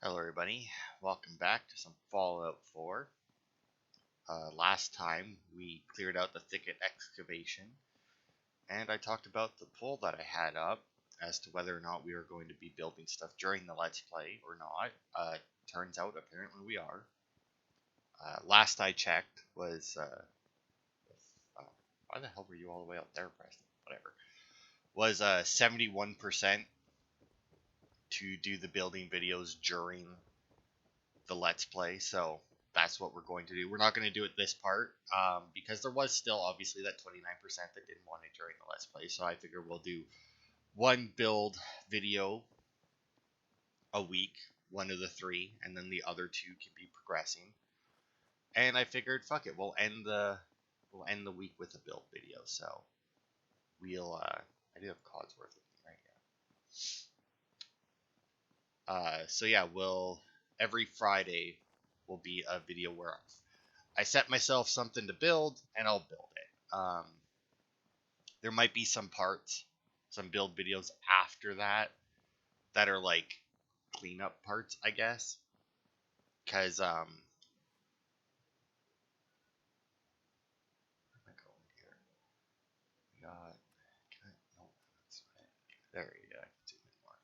Hello everybody, welcome back to some Fallout 4. Last time we cleared out the thicket excavation, and I talked about the poll that I had up as to whether or not we were going to be building stuff during the Let's Play or not. Turns out apparently we are. Last I checked was, why the hell were you all the way up there, Preston? Whatever. Was 71% to do the building videos during the Let's Play, so that's what we're going to do. We're not going to do it this part, because there was still obviously that 29% that didn't want it during the Let's Play, so I figure we'll do one build video a week, one of the three, and then the other two can be progressing. And I figured, fuck it, we'll end the week with a build video. So we'll I do have Codsworth with me right here. So yeah, every Friday will be a video where I set myself something to build and I'll build it. There might be some parts, some build videos after that are like cleanup parts, I guess, because where am I going here? We got, no, that's right. There we go. I can zoom in more.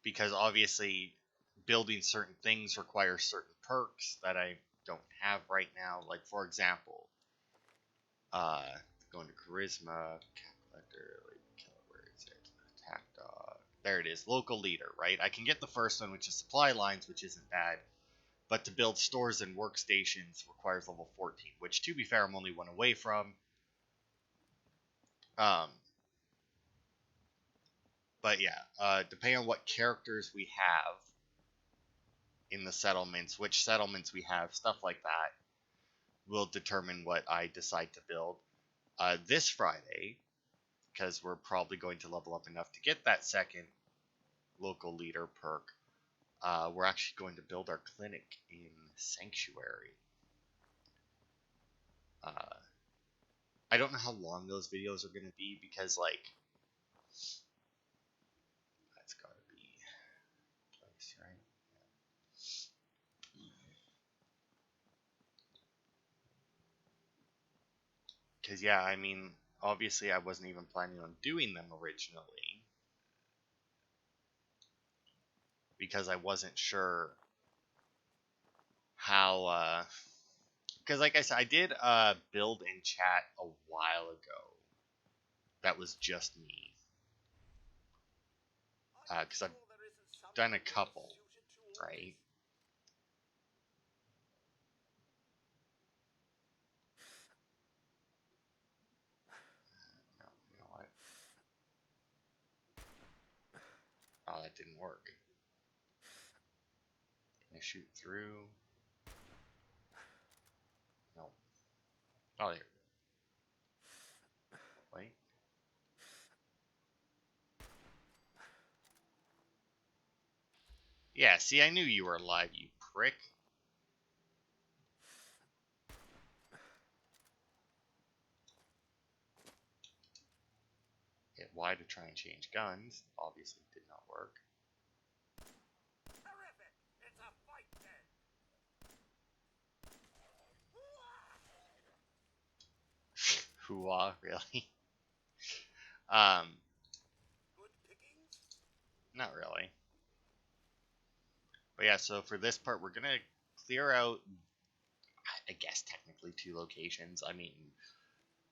Because obviously building certain things requires certain perks that I don't have right now. Like, for example, going to charisma, cat collector, where is it? Attack dog. There it is, local leader, right? I can get the first one, which is supply lines, which isn't bad. But to build stores and workstations requires level 14, which, to be fair, I'm only one away from. But yeah, depending on what characters we have in the settlements, which settlements we have, stuff like that, will determine what I decide to build. This Friday, because we're probably going to level up enough to get that second local leader perk, we're actually going to build our clinic in Sanctuary. I don't know how long those videos are going to be, because, like, that's got to be place, right? Because, yeah, I mean, obviously I wasn't even planning on doing them originally, because I wasn't sure how, because like I said, I did build in chat a while ago. That was just me. Because I've done a couple, right? No, you know what? Oh, that didn't work. Can I shoot through? No. Oh, there. Wait. Yeah, see, I knew you were alive, you prick. Hit Y to try and change guns. Obviously did not work. Terrific! It's a fight then! Hooah, really? Good pickings? Not really. But yeah, so for this part, we're gonna clear out, I guess, technically 2 locations. I mean,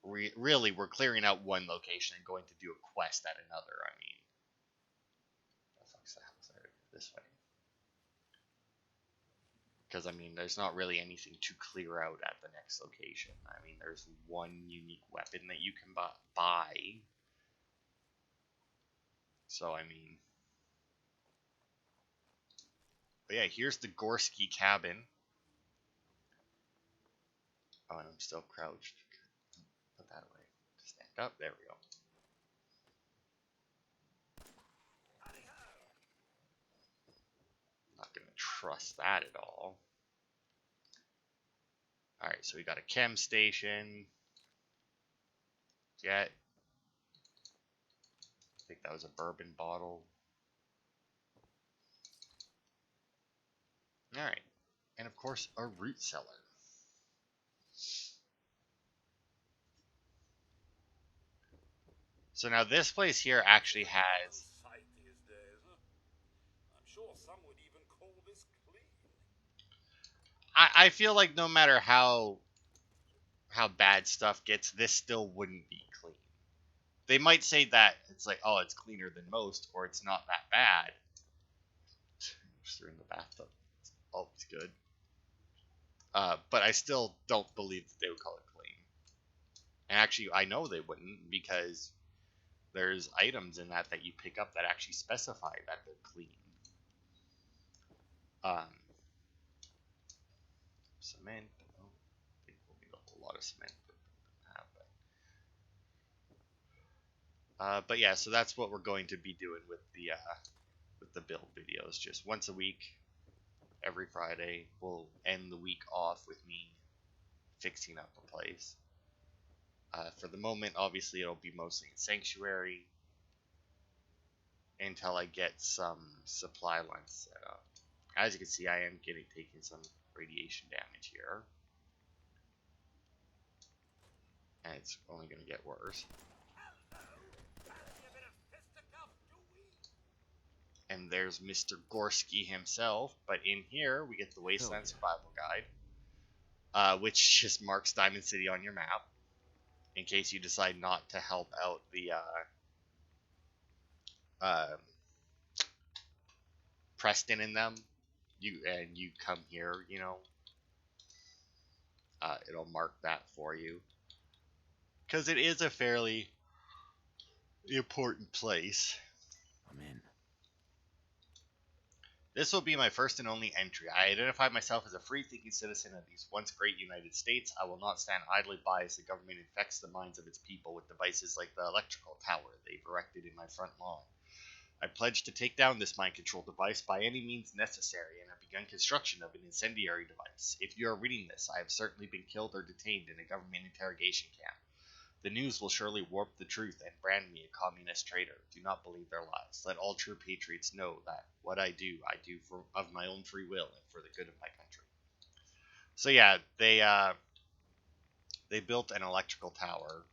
really, we're clearing out 1 location and going to do a quest at another. I mean, the fuck's the hell is this way? Because, I mean, there's not really anything to clear out at the next location. I mean, there's 1 unique weapon that you can buy. So, I mean... But yeah, here's the Gorski cabin. Oh, and I'm still crouched. Put that away. Stand up. There we go. Not gonna trust that at all. Alright, so we got a chem station. Jet. I think that was a bourbon bottle. Alright. And of course, a root cellar. So now this place here actually has... Sight these days, huh? I'm sure some would even call this clean. I feel like no matter how bad stuff gets, this still wouldn't be clean. They might say that it's like, oh, it's cleaner than most, or it's not that bad. Just threw in the bathtub. Oh, it's good. But I still don't believe that they would call it clean. And actually, I know they wouldn't, because there's items in that you pick up that actually specify that they're clean. Cement. Oh, I think we'll need a whole lot of cement. But yeah, so that's what we're going to be doing with the build videos. Just once a week, every Friday. We'll end the week off with me fixing up the place. For the moment, obviously, it'll be mostly in Sanctuary until I get some supply lines set up. As you can see, I am taking some radiation damage here. And it's only going to get worse. And there's Mr. Gorski himself. But in here, we get the Wasteland Survival Guide, which just marks Diamond City on your map, in case you decide not to help out the Preston and them. You come here, you know. It'll mark that for you, because it is a fairly important place. I'm in. This will be my first and only entry. I identify myself as a free-thinking citizen of these once great United States. I will not stand idly by as the government infects the minds of its people with devices like the electrical tower they've erected in my front lawn. I pledge to take down this mind-control device by any means necessary and have begun construction of an incendiary device. If you are reading this, I have certainly been killed or detained in a government interrogation camp. The news will surely warp the truth and brand me a communist traitor. Do not believe their lies. Let all true patriots know that what I do of my own free will and for the good of my country. So yeah, they built an electrical tower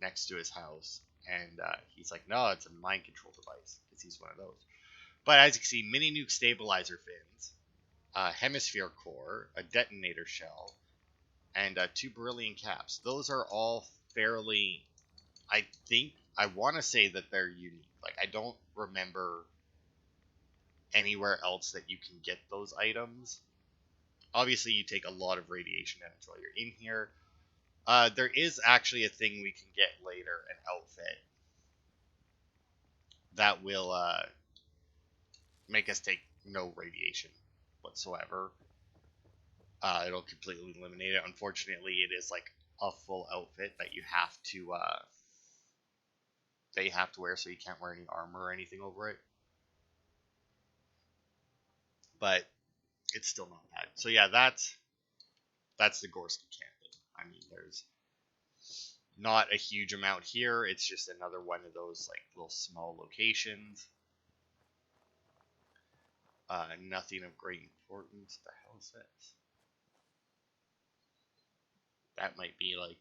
next to his house, and he's like, no, it's a mind control device, because he's one of those. But as you can see, mini nuke stabilizer fins, a hemisphere core, a detonator shell, and 2 beryllium caps. Those are all fairly, I want to say that they're unique. Like, I don't remember anywhere else that you can get those items. Obviously, you take a lot of radiation damage while you're in here. There is actually a thing we can get later, an outfit, that will make us take no radiation whatsoever. It'll completely eliminate it. Unfortunately, it is like a full outfit that you have to they have to wear, so you can't wear any armor or anything over it. But it's still not bad. So yeah, that's the Gorski campus. I mean, there's not a huge amount here. It's just another one of those like little small locations. Nothing of great importance. The hell is this? That might be like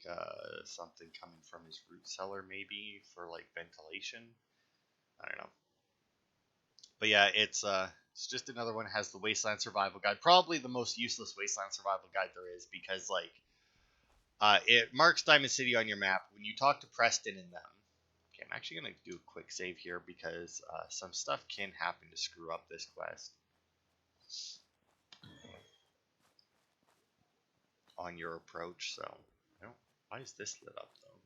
something coming from his root cellar, maybe for like ventilation. I don't know. But yeah, it's just another one. It has the Wasteland Survival Guide, probably the most useless Wasteland Survival Guide there is, because like it marks Diamond City on your map when you talk to Preston and them. Okay, I'm actually gonna do a quick save here because some stuff can happen to screw up this quest on your approach. So, why is this lit up though?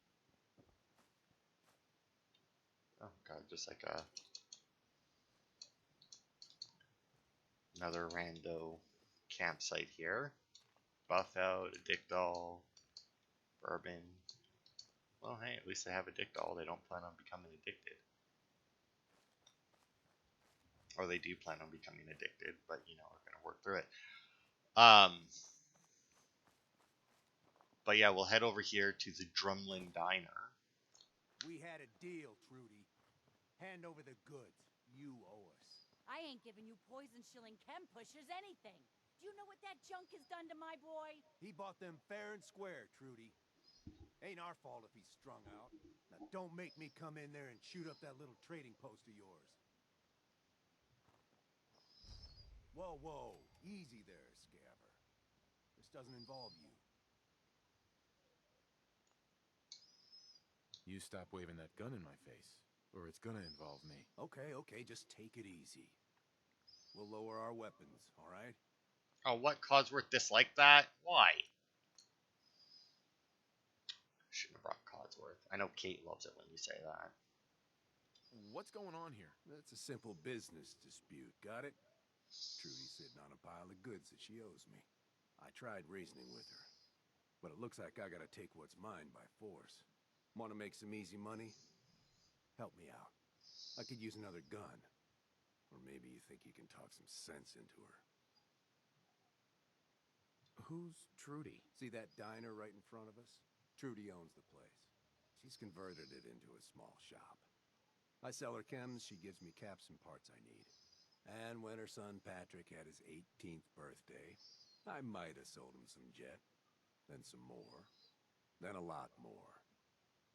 Oh god, just like another rando campsite here. Buff out, a dick doll, bourbon. Well, hey, at least they have a dick doll. They don't plan on becoming addicted. Or they do plan on becoming addicted, but you know, we're gonna work through it. But yeah, we'll head over here to the Drumlin Diner. We had a deal, Trudy. Hand over the goods. You owe us. I ain't giving you poison shilling chem pushers anything. Do you know what that junk has done to my boy? He bought them fair and square, Trudy. Ain't our fault if he's strung out. Now don't make me come in there and shoot up that little trading post of yours. Whoa, whoa. Easy there, Scabber. This doesn't involve you. You stop waving that gun in my face, or it's gonna involve me. Okay, okay, just take it easy. We'll lower our weapons, all right? Oh, what? Codsworth disliked that? Why? Shouldn't have brought Codsworth. I know Kate loves it when you say that. What's going on here? That's a simple business dispute, got it? Trudy's sitting on a pile of goods that she owes me. I tried reasoning with her, but it looks like I gotta take what's mine by force. Want to make some easy money? Help me out. I could use another gun. Or maybe you think you can talk some sense into her. Who's Trudy? See that diner right in front of us? Trudy owns the place. She's converted it into a small shop. I sell her chems, she gives me caps and parts I need. And when her son Patrick had his 18th birthday, I might have sold him some jet. Then some more. Then a lot more.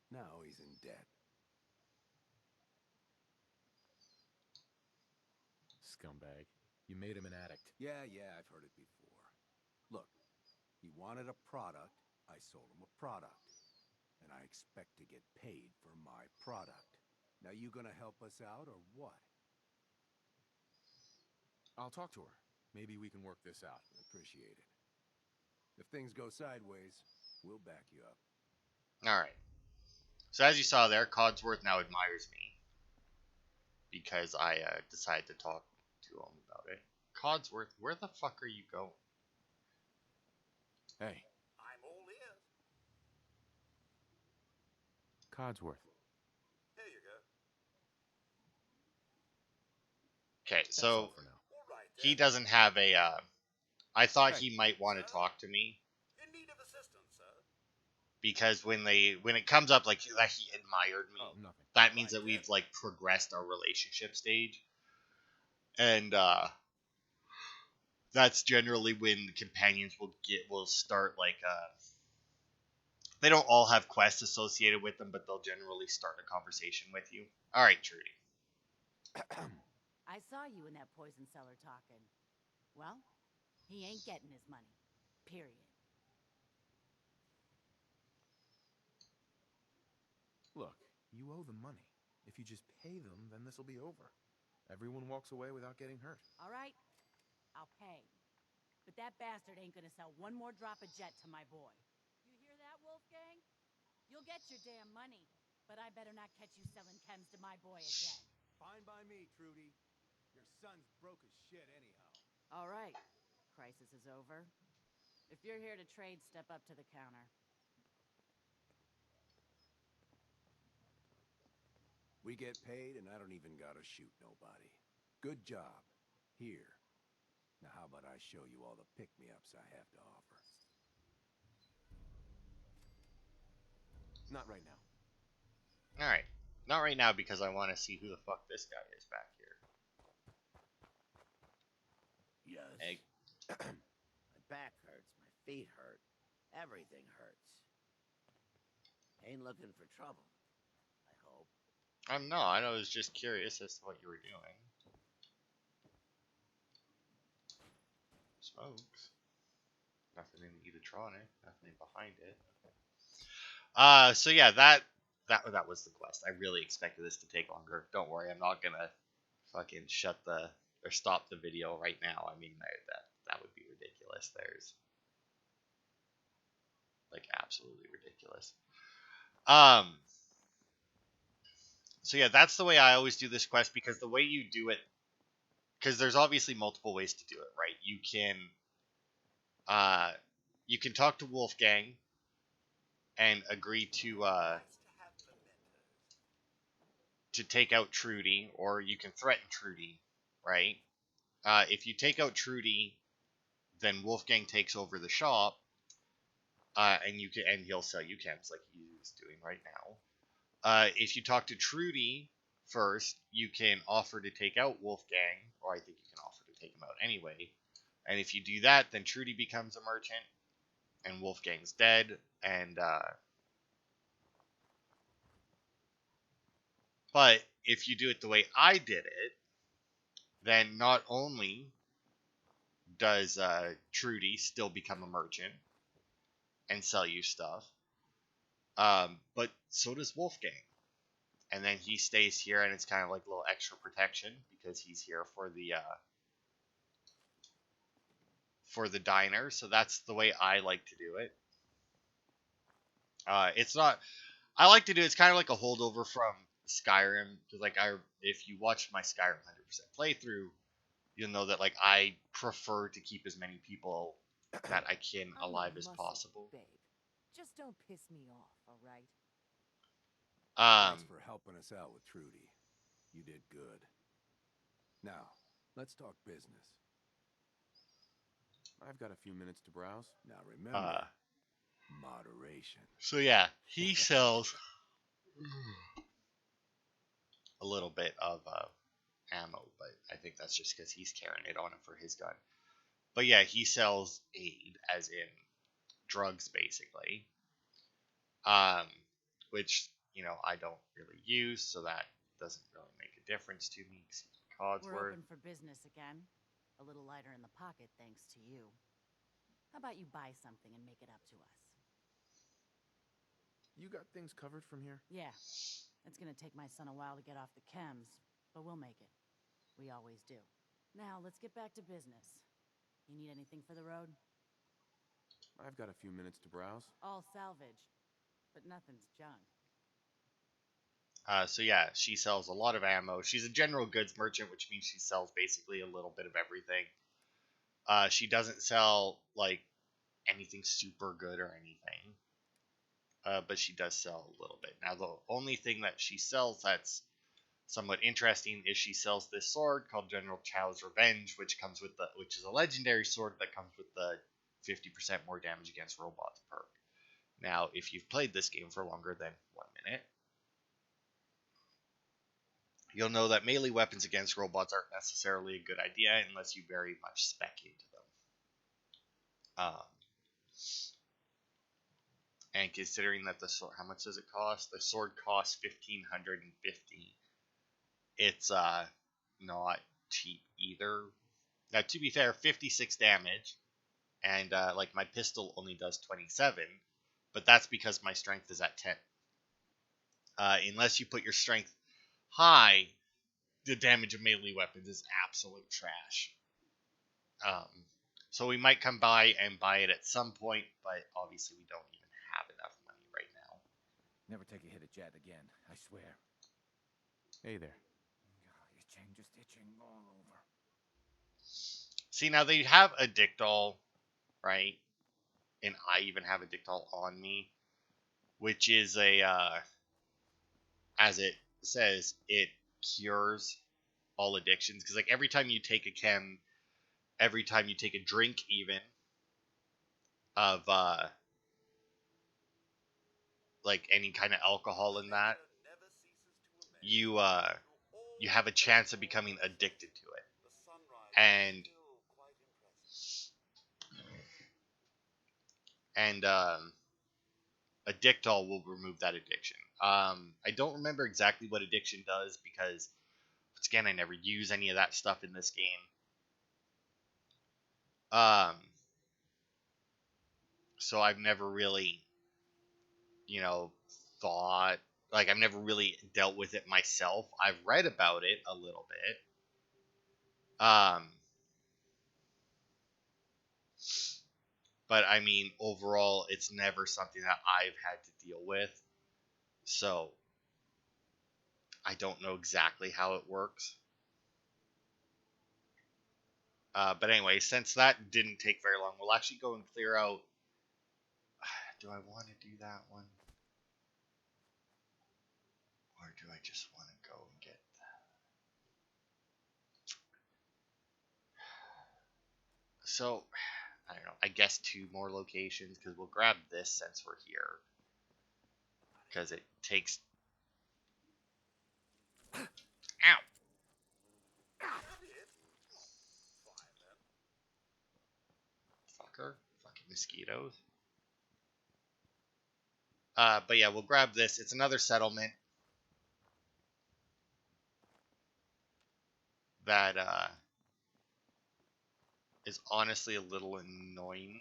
Now he's in debt. Scumbag. You made him an addict. Yeah, I've heard it before. Look, he wanted a product, I sold him a product. And I expect to get paid for my product. Now you gonna help us out or what? I'll talk to her. Maybe we can work this out. Appreciate it. If things go sideways, we'll back you up. Alright. So as you saw there, Codsworth now admires me. Because I decided to talk to him about it. Codsworth, where the fuck are you going? Hey, I'm all ears. Codsworth. Here you go. Okay, That's so all for now. All right, he then. doesn't have a, I thought Hey, he might want to talk to me. In need of assistance, sir? Because when it comes up like that he admired me, Oh, nothing. that means Right, that we've then. like progressed our relationship stage. And that's generally when the companions will start like they don't all have quests associated with them, but they'll generally start a conversation with you. All right, Trudy. I saw you in that poison cellar talking. Well, he ain't getting his money. Period. Look, you owe them money. If you just pay them, then this'll be over. Everyone walks away without getting hurt. All right, I'll pay. But that bastard ain't gonna sell one more drop of jet to my boy. You hear that, Wolfgang? You'll get your damn money, but I better not catch you selling chems to my boy again. Fine by me, Trudy. Your son's broke as shit anyhow. All right, crisis is over. If you're here to trade, step up to the counter. We get paid and I don't even gotta shoot nobody. Good job. Here. Now how about I show you all the pick-me-ups I have to offer? Not right now. All right, not right now because I want to see who the fuck this guy is back here. Yes. Egg. My back hurts, my feet hurt, everything hurts. Ain't looking for trouble, I hope. I'm not. I was just curious as to what you were doing. Smokes. Nothing in the Electronic. Nothing behind it. So yeah, that was the quest. I really expected this to take longer. Don't worry, I'm not gonna fucking stop the video right now. I mean, that would be ridiculous. There's like absolutely ridiculous. So yeah, that's the way I always do this quest, because the way you do it, because there's obviously multiple ways to do it, right? You can talk to Wolfgang and agree to Nice to have mementos. take out Trudy, or you can threaten Trudy, right? If you take out Trudy, then Wolfgang takes over the shop, and he'll sell you chems like he's doing right now. If you talk to Trudy first, you can offer to take out Wolfgang, or I think you can offer to take him out anyway. And if you do that, then Trudy becomes a merchant, and Wolfgang's dead. And but if you do it the way I did it, then not only does Trudy still become a merchant and sell you stuff, but so does Wolfgang. And then he stays here, and it's kind of like a little extra protection because he's here for the diner. So that's the way I like to do it. It's not. I like to do. It's kind of like a holdover from Skyrim, because like if you watch my Skyrim 100% playthrough, you'll know that like I prefer to keep as many people that I can I'm a alive as muscle, possible. Babe. Just don't piss me off, all right? Thanks for helping us out with Trudy. You did good. Now, let's talk business. I've got a few minutes to browse. Now remember, moderation. So yeah, he sells a little bit of ammo, but I think that's just because he's carrying it on him for his gun. But yeah, he sells aid, as in drugs, basically. Which, I don't really use, so that doesn't really make a difference to me. We're Codsworth. open for business again. A little lighter in the pocket thanks to you. How about you buy something and make it up to us? You got things covered from here? Yeah. It's gonna take my son a while to get off the chems, but we'll make it. We always do. Now, let's get back to business. You need anything for the road? I've got a few minutes to browse. All salvage, but nothing's junk. So yeah, she sells a lot of ammo. She's a general goods merchant, which means she sells basically a little bit of everything. She doesn't sell like anything super good or anything, but she does sell a little bit. Now, the only thing that she sells that's somewhat interesting is she sells this sword called General Chao's Revenge, which is a legendary sword that comes with the 50% more damage against robots perk. Now, if you've played this game for longer than 1 minute, you'll know that melee weapons against robots aren't necessarily a good idea unless you very much spec into them. And considering that the sword, how much does it cost? The sword costs 1,550. It's not cheap either. Now, to be fair, 56 damage, and like my pistol only does 27, but that's because my strength is at 10. Unless you put your strength high, the damage of melee weapons is absolute trash. So we might come by and buy it at some point, but obviously we don't even have enough money right now. Never take a hit at Jet again, I swear. Hey there. Your chain just itching all over. See, now they have a Dictol, right? And I even have a Dictol on me, which is as it says, it cures all addictions. Because like every time you take a chem, every time you take a drink even of like any kind of alcohol in that, you have a chance of becoming addicted to it. And a Dictol will remove that addiction. I don't remember exactly what addiction does because, once again, I never use any of that stuff in this game. So I've never really, thought, like I've never really dealt with it myself. I've read about it a little bit. But I mean, overall, it's never something that I've had to deal with. So I don't know exactly how it works. But anyway, since that didn't take very long, we'll actually go and clear out. Do I want to do that one? Or do I just want to go and get that? So, I don't know, I guess 2 more locations, because we'll grab this since we're here. Because it takes... Ow! Fucker. Fucking mosquitoes. But yeah, we'll grab this. It's another settlement that is honestly a little annoying.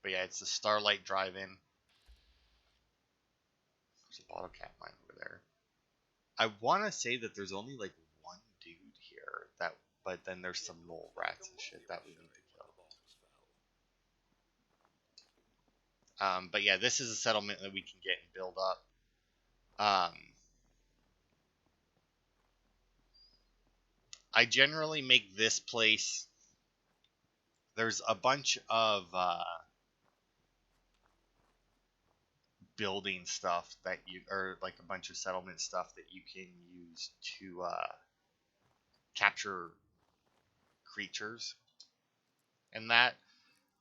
But yeah, it's the Starlight Drive-In. There's a bottle cap mine over there. I want to say that there's only like one dude here, but then there's some mole rats and shit that we need to kill. But yeah, this is a settlement that we can get and build up. I generally make this place... There's a bunch of building stuff that you... Or like a bunch of settlement stuff that you can use to capture creatures and that.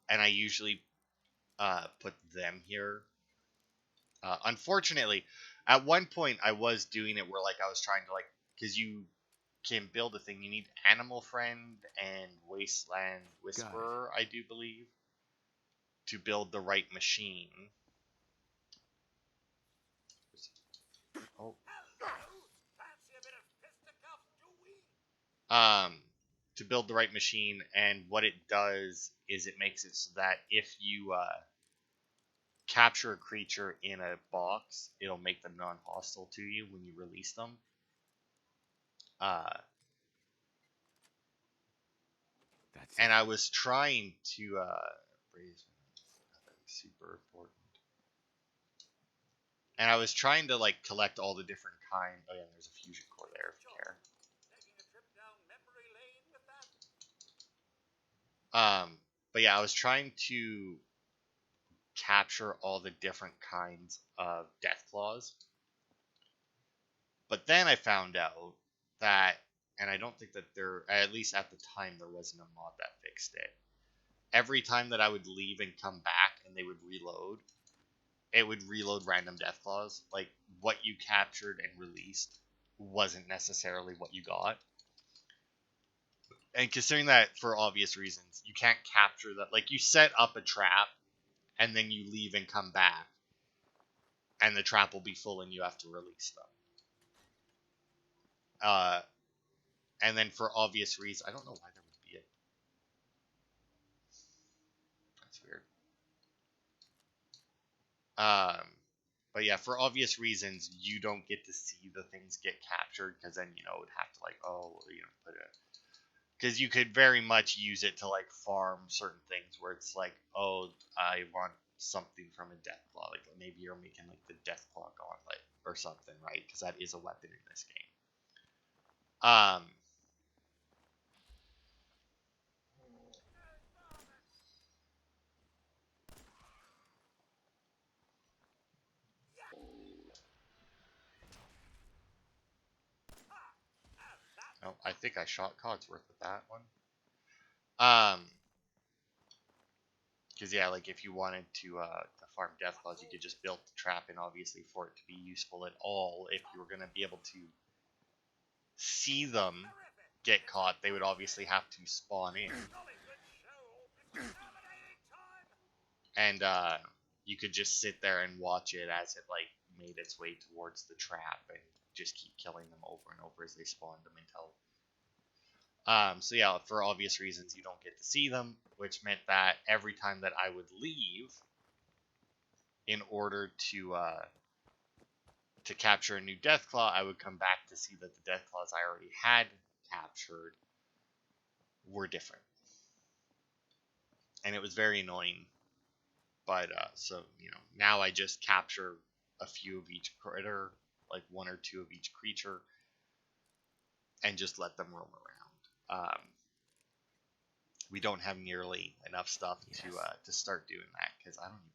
And I usually put them here. Unfortunately, at one point I was doing it where like I was trying to like... Because you can build a thing. You need Animal Friend and Wasteland Whisperer, I do believe, to build the right machine. Oh. To build the right machine, and what it does is it makes it so that if you capture a creature in a box, it'll make them non-hostile to you when you release them. And I was trying to super important. And I was trying to like collect all the different kind. Oh yeah, there's a fusion core there if you care. But yeah, I was trying to capture all the different kinds of Deathclaws. But then I found out that, and I don't think that there, at least at the time, there wasn't a mod that fixed it. Every time that I would leave and come back and they would reload, it would reload random Deathclaws. Like, what you captured and released wasn't necessarily what you got. And considering that, for obvious reasons, you can't capture that. Like, you set up a trap, and then you leave and come back, and the trap will be full and you have to release them. And then for obvious reasons, I don't know why there would be it. That's weird. But yeah, for obvious reasons, you don't get to see the things get captured, because then, you know, it would have to like, put it. Because you could very much use it to like farm certain things where it's like, oh, I want something from a Deathclaw. Like maybe you're making like the Deathclaw Gauntlet or something, right? Because that is a weapon in this game. Oh, I think I shot Codsworth with that one. Because yeah, like if you wanted to farm Deathclaws, you could just build the trap, and obviously for it to be useful at all, if you were going to be able to see them get caught, they would obviously have to spawn in. And you could just sit there and watch it as it like made its way towards the trap, and just keep killing them over and over as they spawned them until... So yeah, for obvious reasons, you don't get to see them, which meant that every time that I would leave, in order to capture a new Deathclaw, I would come back to see that the Deathclaws I already had captured were different. And it was very annoying. But, so, you know, now I just capture a few of each critter, like 1 or 2 of each creature, and just let them roam around. We don't have nearly enough stuff to start doing that, because I don't even...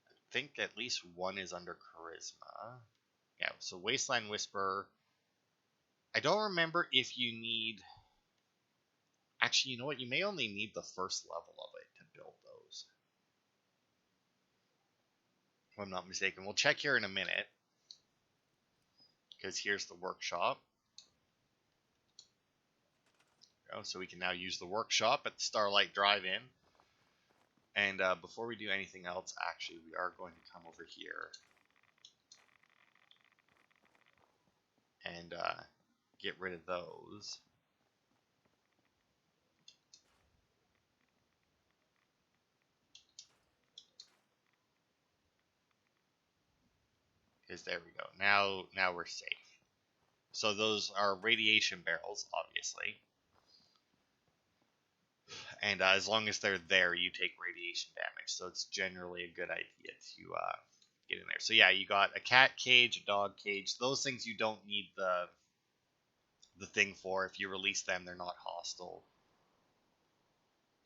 I think at least 1 is under Charisma. Yeah, so Wasteland Whisperer I don't remember if you need... Actually, you know what? You may only need the first level of it to build those. If I'm not mistaken. We'll check here in a minute. Because here's the workshop. So we can now use the workshop at the Starlight Drive-In. And before we do anything else, actually, we are going to come over here and get rid of those. Because there we go. Now we're safe. So those are radiation barrels, obviously. And as long as they're there, you take radiation damage. So it's generally a good idea to get in there. So yeah, you got a cat cage, a dog cage. Those things you don't need the thing for. If you release them, they're not hostile.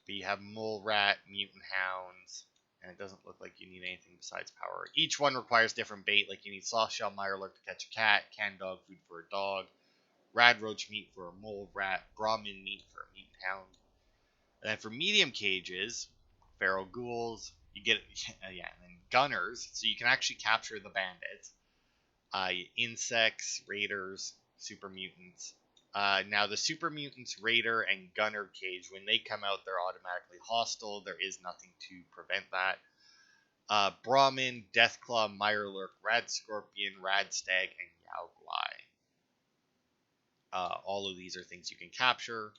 But you have mole rat, mutant hounds, and it doesn't look like you need anything besides power. Each one requires different bait. Like you need softshell mirelurk to catch a cat, canned dog food for a dog, rad roach meat for a mole rat, Brahmin meat for a mutant hound. And then for medium cages, feral ghouls, you get and then gunners, so you can actually capture the bandits. Insects, raiders, super mutants. Now the super mutants, raider, and gunner cage, when they come out, they're automatically hostile. There is nothing to prevent that. Brahmin, Deathclaw, Mirelurk, Rad Scorpion, Rad Stag, and Yao Guai. All of these are things you can capture.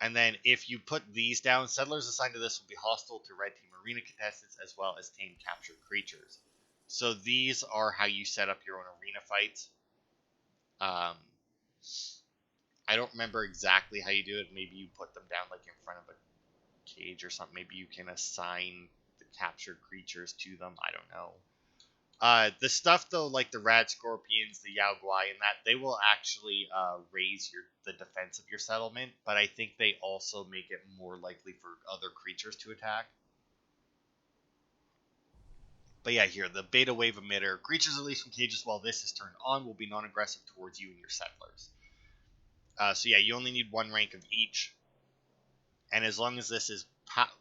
And then if you put these down, settlers assigned to this will be hostile to Red Team Arena contestants as well as tame captured creatures. So these are how you set up your own arena fights. I don't remember exactly how you do it. Maybe you put them down like in front of a cage or something. Maybe you can assign the captured creatures to them. I don't know. The stuff though, like the Rad Scorpions, the Yao Guai, and that, they will actually raise the defense of your settlement, but I think they also make it more likely for other creatures to attack. But yeah, here, the Beta Wave Emitter. Creatures released from cages while this is turned on will be non-aggressive towards you and your settlers. So yeah, you only need one rank of each. And as long as this is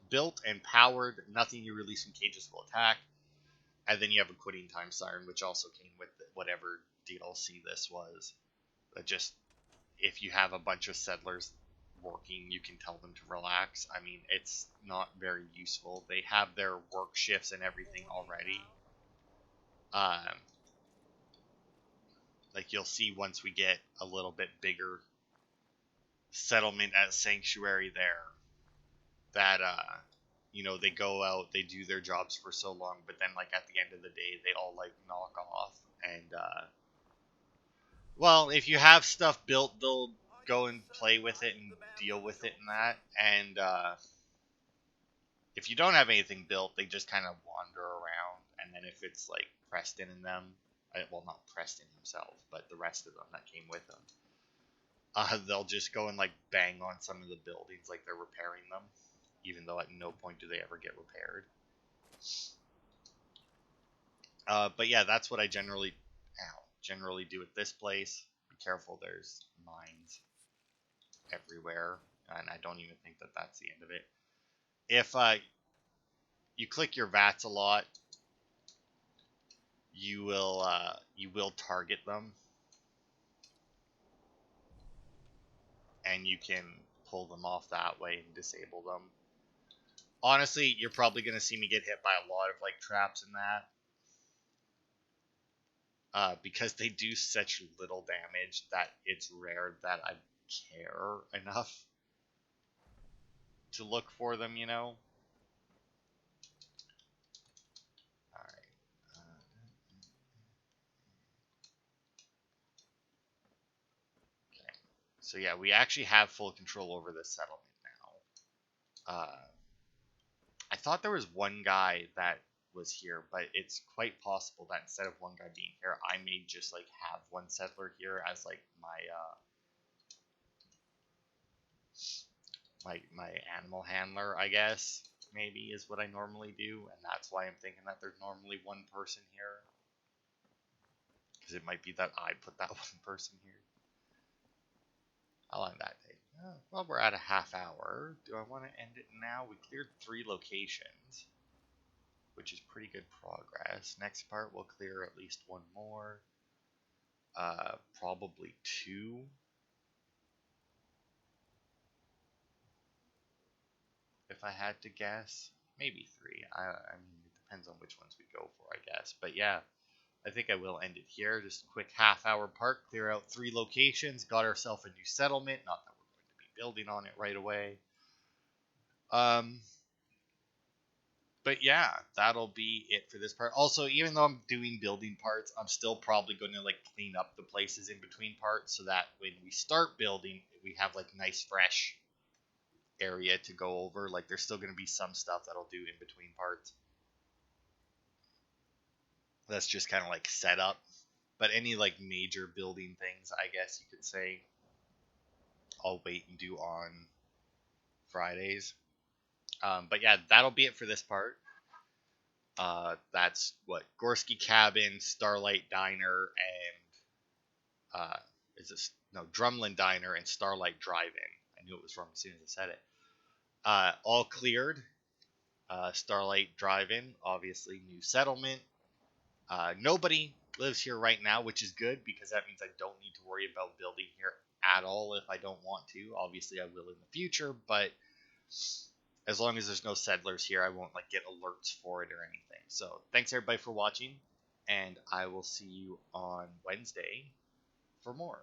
built and powered, nothing you release from cages will attack. And then you have a quitting time siren, which also came with whatever DLC this was. But just, if you have a bunch of settlers working, you can tell them to relax. I mean, it's not very useful. They have their work shifts and everything already. Like you'll see once we get a little bit bigger settlement at Sanctuary there, that you know, they go out, they do their jobs for so long, but then like at the end of the day they all like knock off. And well, if you have stuff built, they'll go and play with it and deal with it and that. And if you don't have anything built, they just kind of wander around. And then if it's like Preston and them, well, not Preston himself, but the rest of them that came with them, they'll just go and like bang on some of the buildings like they're repairing them, even though at no point do they ever get repaired. But yeah, that's what I generally do at this place. Be careful, there's mines everywhere, and I don't even think that that's the end of it. If you click your VATS a lot, you will target them, and you can pull them off that way and disable them. Honestly, you're probably going to see me get hit by a lot of like traps and that, because they do such little damage that it's rare that I care enough to look for them, you know? Alright. Okay. So yeah, we actually have full control over this settlement now. I thought there was one guy that was here, but it's quite possible that instead of one guy being here, I may just like have one settler here as like my animal handler, I guess, maybe is what I normally do, and that's why I'm thinking that there's normally one person here, because it might be that I put that one person here. How long did that take? Well, we're at a half hour. Do I want to end it now? We cleared 3 locations, which is pretty good progress. Next part, we'll clear at least 1 more. Probably 2. If I had to guess, maybe 3. I mean, it depends on which ones we go for, I guess. But yeah, I think I will end it here. Just a quick half-hour part, clear out 3 locations, got ourselves a new settlement. Not that we're going to be building on it right away. But yeah, that'll be it for this part. Also, even though I'm doing building parts, I'm still probably going to like clean up the places in between parts so that when we start building, we have like nice fresh area to go over. Like there's still going to be some stuff that I'll do in between parts. That's just kind of like setup. But any like major building things, I guess you could say, I'll wait and do on Fridays. But yeah, that'll be it for this part. That's what Gorski Cabin, Starlight Diner, and Drumlin Diner and Starlight Drive-In. I knew it was wrong as soon as I said it. All cleared. Starlight Drive-In, obviously new settlement. Nobody lives here right now, which is good because that means I don't need to worry about building here at all if I don't want to. Obviously, I will in the future, but as long as there's no settlers here, I won't like get alerts for it or anything. So thanks everybody for watching, and I will see you on Wednesday for more.